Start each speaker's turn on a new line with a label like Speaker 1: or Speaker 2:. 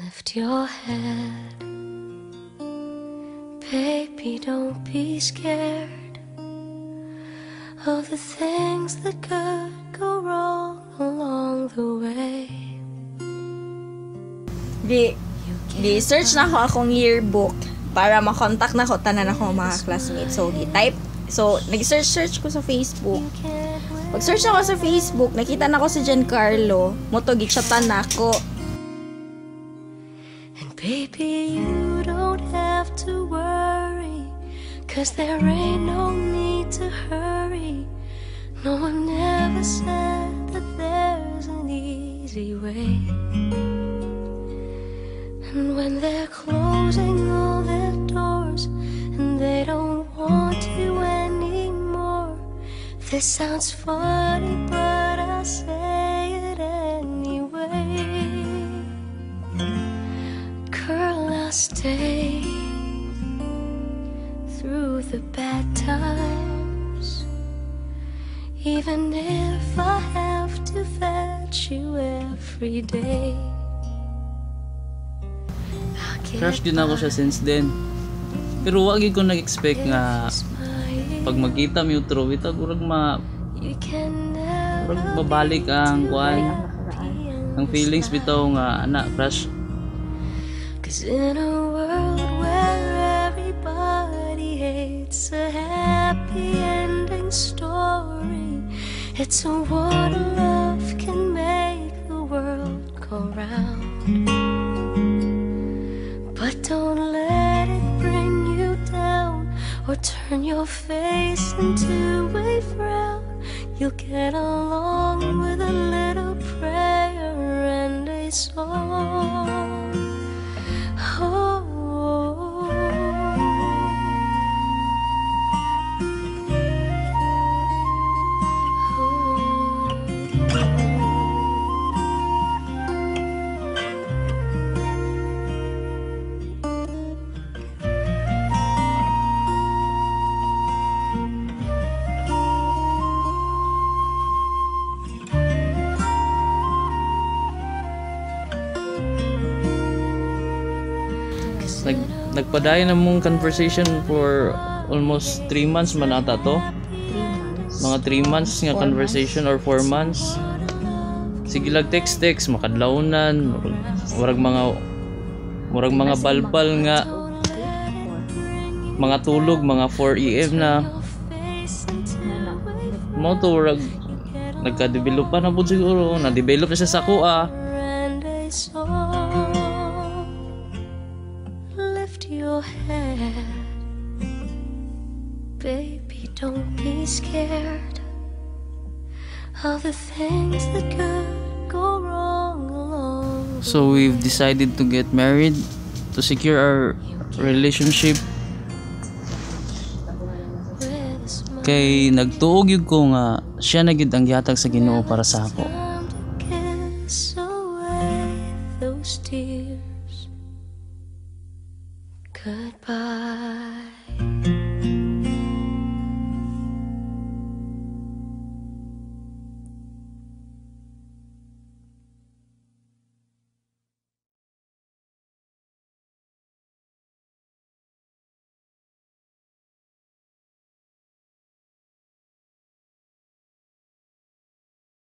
Speaker 1: Lift your head, baby, don't be scared of the things that could go wrong along the way.
Speaker 2: Di-search na ako akong yearbook para makontak na ko tanan ako mga classmates. So, nag-search ko sa Facebook. Pag-search ako sa Facebook, nakita na ko si Giancarlo. Moto, gichatan na ako.
Speaker 1: And baby, you don't have to worry, 'cause there ain't no need to hurry. No one ever said that there's an easy way. And when they're closing all their doors and they don't want you anymore, this sounds funny, but I'll say it anyway. Girl, I'll stay through the bad times, even if I have to fetch you every day.
Speaker 3: Crush din ako siya since then. Pero wag ko nag-expect nga pag magkita mi utro ita kurang mabalik ang ang feelings bitaw nga anak crush.
Speaker 1: 'Cause in a world where everybody hates a happy ending story, it's a what love can make the world go round. But don't let it bring you down or turn your face into a frown. You'll get along with a little prayer and a song. Oh.
Speaker 3: Nagpadayon na mong conversation for almost 3 months man ata to. Mga 3 months nga conversation or 4 months. Sige lang text makadlawnan, murag mga balbal nga mga tulog, mga 4 AM na. Mo to murag nagka-develop pa na pud siguro, na-develop na siya sa kuha.
Speaker 1: Your head, baby, don't be scared of the things that could go wrong along.
Speaker 3: So we've decided to get married to secure our relationship. Kay nagtuog yun ko nga siya na gyud ang gihatag sa Ginoo para sa ako.
Speaker 1: Goodbye.